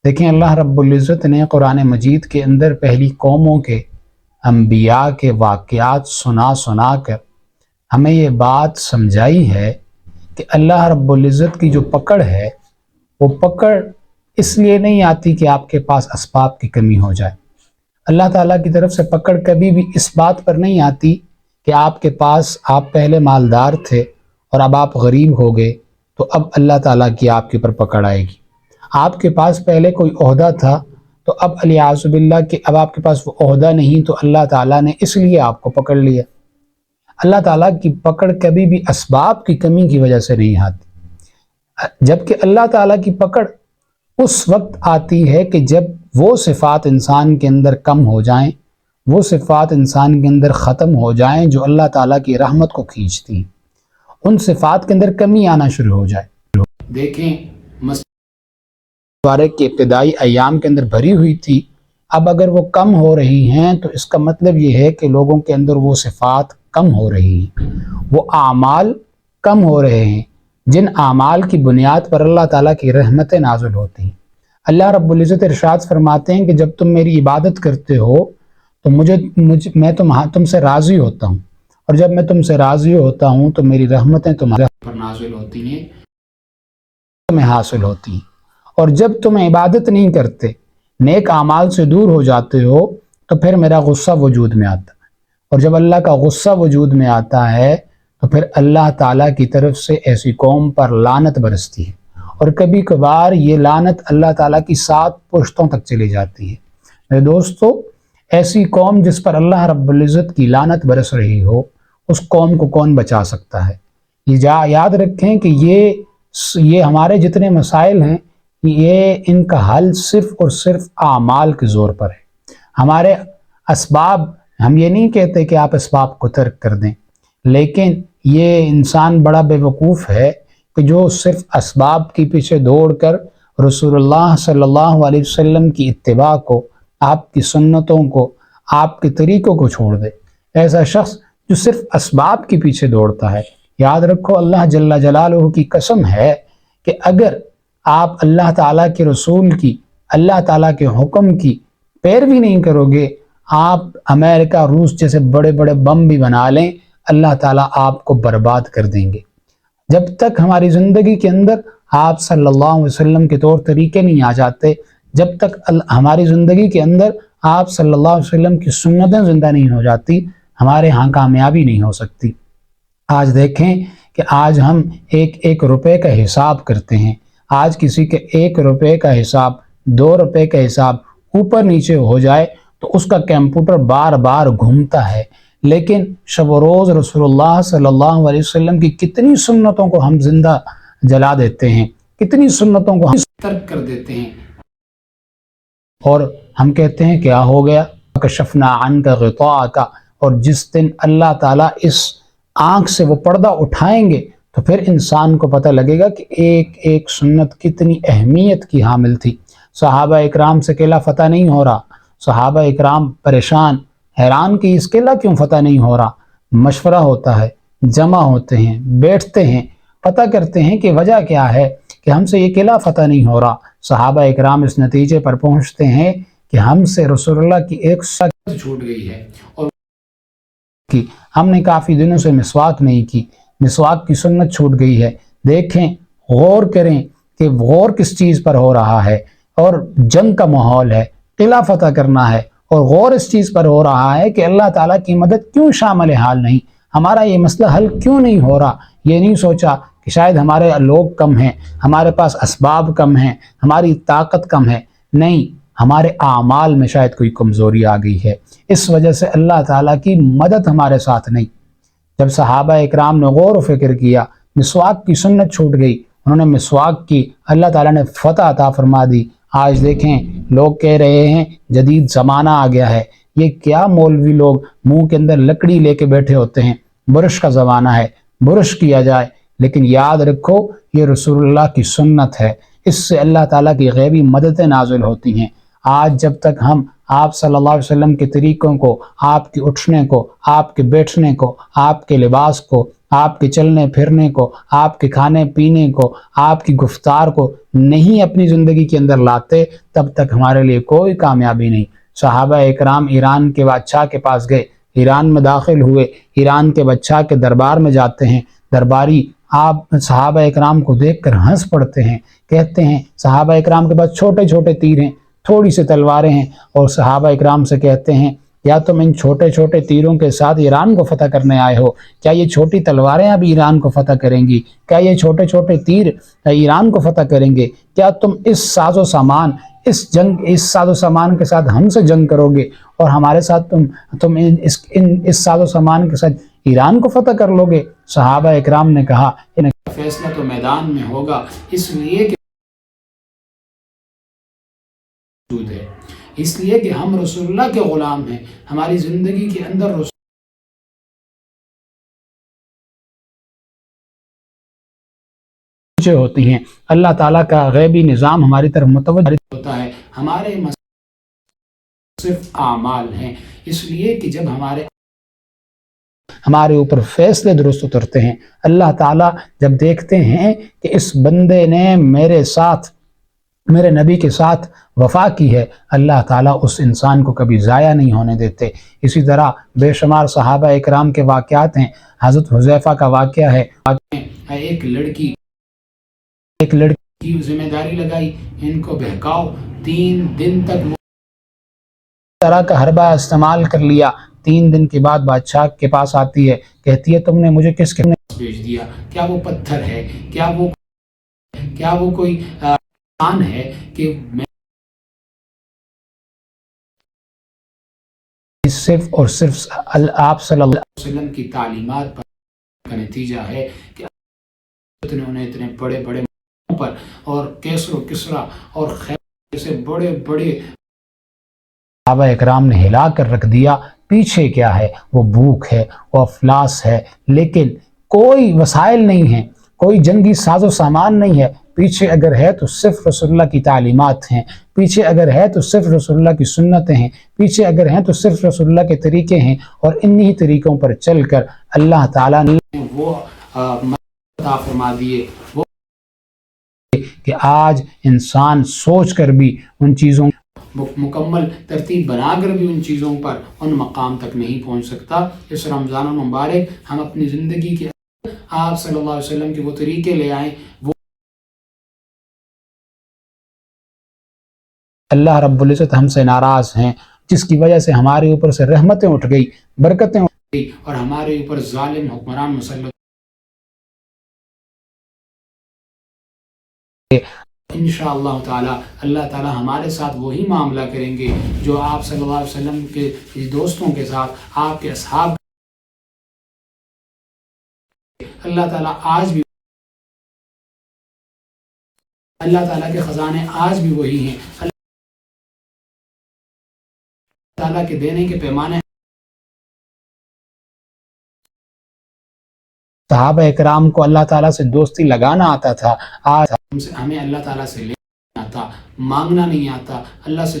دیکھیں اللہ رب العزت نے قرآن مجید کے اندر پہلی قوموں کے انبیاء کے واقعات سنا کر ہمیں یہ بات سمجھائی ہے کہ اللہ رب العزت کی جو پکڑ ہے وہ پکڑ اس لیے نہیں آتی کہ آپ کے پاس اسباب کی کمی ہو جائے۔ اللہ تعالیٰ کی طرف سے پکڑ کبھی بھی اس بات پر نہیں آتی کہ آپ کے پاس آپ پہلے مالدار تھے اور اب آپ غریب ہو گئے تو اب اللہ تعالیٰ کی آپ کے پر پکڑ آئے گی۔ آپ کے پاس پہلے کوئی عہدہ تھا تو اب الیاذ باللہ کہ اب آپ کے پاس وہ عہدہ نہیں تو اللہ تعالیٰ نے اس لیے آپ کو پکڑ لیا۔ اللہ تعالیٰ کی پکڑ کبھی بھی اسباب کی کمی کی وجہ سے نہیں آتی، جبکہ اللہ تعالیٰ کی پکڑ اس وقت آتی ہے کہ جب وہ صفات انسان کے اندر کم ہو جائیں، وہ صفات انسان کے اندر ختم ہو جائیں جو اللہ تعالیٰ کی رحمت کو کھینچتی ہیں، ان صفات کے اندر کمی آنا شروع ہو جائے۔ دیکھیں مبارک کے ابتدائی ایام کے اندر بھری ہوئی تھی، اب اگر وہ کم ہو رہی ہیں تو اس کا مطلب یہ ہے کہ لوگوں کے اندر وہ صفات کم ہو رہی ہیں، وہ اعمال کم ہو رہے ہیں جن اعمال کی بنیاد پر اللہ تعالیٰ کی رحمتیں نازل ہوتی ہیں۔ اللہ رب العزت ارشاد فرماتے ہیں کہ جب تم میری عبادت کرتے ہو تو میں تم سے راضی ہوتا ہوں، اور جب میں تم سے راضی ہوتا ہوں تو میری رحمتیں تمہارے پر نازل ہوتی ہیں، تمہیں حاصل ہوتی ہیں۔ اور جب تم عبادت نہیں کرتے، نیک اعمال سے دور ہو جاتے ہو تو پھر میرا غصہ وجود میں آتا ہے، اور جب اللہ کا غصہ وجود میں آتا ہے تو پھر اللہ تعالیٰ کی طرف سے ایسی قوم پر لعنت برستی ہے، اور کبھی کبھار یہ لعنت اللہ تعالیٰ کی 7 پشتوں تک چلی جاتی ہے۔ میرے دوستو، ایسی قوم جس پر اللہ رب العزت کی لعنت برس رہی ہو، اس قوم کو کون بچا سکتا ہے؟ یاد رکھیں کہ یہ ہمارے جتنے مسائل ہیں یہ ان کا حل صرف اور صرف اعمال کے زور پر ہے۔ ہمارے اسباب، ہم یہ نہیں کہتے کہ آپ اسباب کو ترک کر دیں، لیکن یہ انسان بڑا بے وقوف ہے کہ جو صرف اسباب کے پیچھے دوڑ کر رسول اللہ صلی اللہ علیہ وسلم کی اتباع کو، آپ کی سنتوں کو، آپ کے طریقوں کو چھوڑ دے۔ ایسا شخص جو صرف اسباب کے پیچھے دوڑتا ہے، یاد رکھو اللہ جل جلالہ کی قسم ہے کہ اگر آپ اللہ تعالیٰ کے رسول کی، اللہ تعالیٰ کے حکم کی پیروی نہیں کرو گے، آپ امریکہ روس جیسے بڑے بڑے بم بھی بنا لیں، اللہ تعالیٰ آپ کو برباد کر دیں گے۔ جب تک ہماری زندگی کے اندر آپ صلی اللہ علیہ وسلم کے طور طریقے نہیں آ جاتے، جب تک ہماری زندگی کے اندر آپ صلی اللہ علیہ وسلم کی سنتیں زندہ نہیں ہو جاتی، ہمارے ہاں کامیابی نہیں ہو سکتی۔ آج دیکھیں کہ آج ہم ایک روپے کا حساب کرتے ہیں، آج کسی کے 1 روپے کا حساب، 2 روپے کا حساب اوپر نیچے ہو جائے تو اس کا کمپیوٹر بار بار گھومتا ہے، لیکن شب و روز رسول اللہ صلی اللہ علیہ وسلم کی کتنی سنتوں کو ہم زندہ جلا دیتے ہیں، کتنی سنتوں کو ہم ترک کر دیتے ہیں، اور ہم کہتے ہیں کیا ہو گیا، کشفنا عنک غطاءک، اور جس دن اللہ تعالیٰ اس آنکھ سے وہ پردہ اٹھائیں گے تو پھر انسان کو پتہ لگے گا کہ ایک ایک سنت کتنی اہمیت کی حامل تھی۔ صحابہ اکرام سے قلعہ فتح نہیں ہو رہا، صحابہ اکرام پریشان، حیران کہ اس قلعہ کیوں فتح نہیں ہو رہا۔ مشورہ ہوتا ہے، جمع ہوتے ہیں، بیٹھتے ہیں، پتہ کرتے ہیں کہ وجہ کیا ہے کہ ہم سے یہ قلعہ فتح نہیں ہو رہا۔ صحابہ اکرام اس نتیجے پر پہنچتے ہیں کہ ہم سے رسول اللہ کی ایک سنت چھوٹ گئی ہے، اور ہم نے کافی دنوں سے مسواک نہیں کی، مسواک کی سنت چھوٹ گئی ہے۔ دیکھیں، غور کریں کہ غور کس چیز پر ہو رہا ہے، اور جنگ کا ماحول ہے، قلعہ فتح کرنا ہے، اور غور اس چیز پر ہو رہا ہے کہ اللہ تعالیٰ کی مدد کیوں شامل حال نہیں، ہمارا یہ مسئلہ حل کیوں نہیں ہو رہا۔ یہ نہیں سوچا کہ شاید ہمارے لوگ کم ہیں، ہمارے پاس اسباب کم ہیں، ہماری طاقت کم ہے، نہیں، ہمارے اعمال میں شاید کوئی کمزوری آ گئی ہے، اس وجہ سے اللہ تعالیٰ کی مدد ہمارے ساتھ نہیں۔ جب صحابہ اکرام نے غور و فکر کیا، مسواک کی سنت چھوٹ گئی، انہوں نے مسواک کی، اللہ تعالیٰ نے فتح عطا فرما دی۔ آج دیکھیں لوگ کہہ رہے ہیں جدید زمانہ آ گیا ہے، یہ کیا مولوی لوگ منہ کے اندر لکڑی لے کے بیٹھے ہوتے ہیں، برش کا زمانہ ہے، برش کیا جائے، لیکن یاد رکھو یہ رسول اللہ کی سنت ہے، اس سے اللہ تعالیٰ کی غیبی مددیں نازل ہوتی ہیں۔ آج جب تک ہم آپ صلی اللہ علیہ وسلم کے طریقوں کو، آپ کے اٹھنے کو، آپ کے بیٹھنے کو، آپ کے لباس کو آپ کے چلنے پھرنے کو، آپ کے کھانے پینے کو، آپ کی گفتار کو نہیں اپنی زندگی کے اندر لاتے، تب تک ہمارے لیے کوئی کامیابی نہیں۔ صحابہ اکرام ایران کے بادشاہ کے پاس گئے، ایران میں داخل ہوئے، ایران کے بادشاہ کے دربار میں جاتے ہیں، درباری آپ صحابہ اکرام کو دیکھ کر ہنس پڑتے ہیں، کہتے ہیں صحابہ اکرام کے پاس چھوٹے چھوٹے تیر ہیں، تھوڑی سی تلواریں ہیں، اور صحابہ اکرام سے کہتے ہیں کیا تم ان چھوٹے چھوٹے تیروں کے ساتھ ایران کو فتح کرنے آئے ہو؟ کیا یہ چھوٹی تلواریں اب ایران کو فتح کریں گی؟ کیا یہ چھوٹے چھوٹے تیر ایران کو فتح کریں گے؟ کیا تم اس ساز و سامان اس ساز و سامان کے ساتھ ہم سے جنگ کرو گے، اور ہمارے ساتھ تم اس ساز و سامان کے ساتھ ایران کو فتح کر لو گے؟ صحابہ اکرام نے کہا فیصلہ تو میدان میں ہوگا، اس لیے کہ ہم رسول اللہ کے غلام ہیں، ہماری زندگی کے اندر رسول ہوتی ہیں، اللہ تعالیٰ کا غیبی نظام ہماری طرف متوجہ ہوتا ہے، ہمارے صرف اعمال ہیں، اس لیے کہ جب ہمارے اوپر فیصلے درست اترتے ہیں، اللہ تعالیٰ جب دیکھتے ہیں کہ اس بندے نے میرے نبی کے ساتھ وفا کی ہے، اللہ تعالیٰ اس انسان کو کبھی ضائع نہیں ہونے دیتے۔ اسی طرح بے شمار صحابہ اکرام کے واقعات ہیں۔ حضرت حذیفہ کا واقعہ ہے، ایک لڑکی کی ذمہ داری لگائی، ان کو بہکاؤ، 3 دن تک طرح کا حربہ استعمال کر لیا۔ 3 دن کے بعد بادشاہ کے پاس آتی ہے، کہتی ہے تم نے مجھے کس نے بھیج دیا؟ کیا وہ پتھر ہے؟ کیا وہ کوئی انسان ہے کہ میں صرف اور صرف آپ صلی اللہ علیہ وسلم کی تعلیمات کا نتیجہ ہے کہ انہیں اتنے بڑے بڑے پر اور کیسر و کسرا اور خیر سے بڑے بڑے صحابہ اکرام نے ہلا کر رکھ دیا۔ پیچھے کیا ہے؟ وہ بھوک ہے، وہ افلاس ہے، لیکن کوئی وسائل نہیں ہیں، کوئی جنگی ساز و سامان نہیں ہے۔ پیچھے اگر ہے تو صرف رسول اللہ کی تعلیمات ہیں، پیچھے اگر ہے تو صرف رسول اللہ کی سنتیں ہیں، پیچھے اگر ہیں تو صرف رسول اللہ کے طریقے ہیں، اور انہی طریقوں پر چل کر اللہ تعالیٰ نے وہ عطا فرما دیے کہ آج انسان سوچ کر بھی ان چیزوں مکمل ترتیب بنا کر بھی ان چیزوں پر ان مقام تک نہیں پہنچ سکتا۔ اس رمضان المبارک ہم اپنی زندگی کے آپ صلی اللہ علیہ وسلم کے وہ طریقے لے آئیں، وہ اللہ رب العزت ہم سے ناراض ہیں، جس کی وجہ سے ہمارے اوپر سے رحمتیں اٹھ گئی، برکتیں اٹھ گئی، اور ہمارے اوپر ظالم حکمران مسلط انشاءاللہ تعالی اللہ تعالی ہمارے ساتھ وہی معاملہ کریں گے جو آپ صلی اللہ علیہ وسلم کے دوستوں کے ساتھ، آپ کے اصحاب، اللہ تعالیٰ آج بھی اللہ تعالیٰ کے خزانے آج بھی وہی ہیں، اللہ تعالیٰ کے دینے کے پیمانے صحابہ اکرام کو اللہ تعالیٰ سے دوستی لگانا آتا تھا، آج ہمیں اللہ تعالیٰ سے لینا آتا، مانگنا نہیں آتا، اللہ سے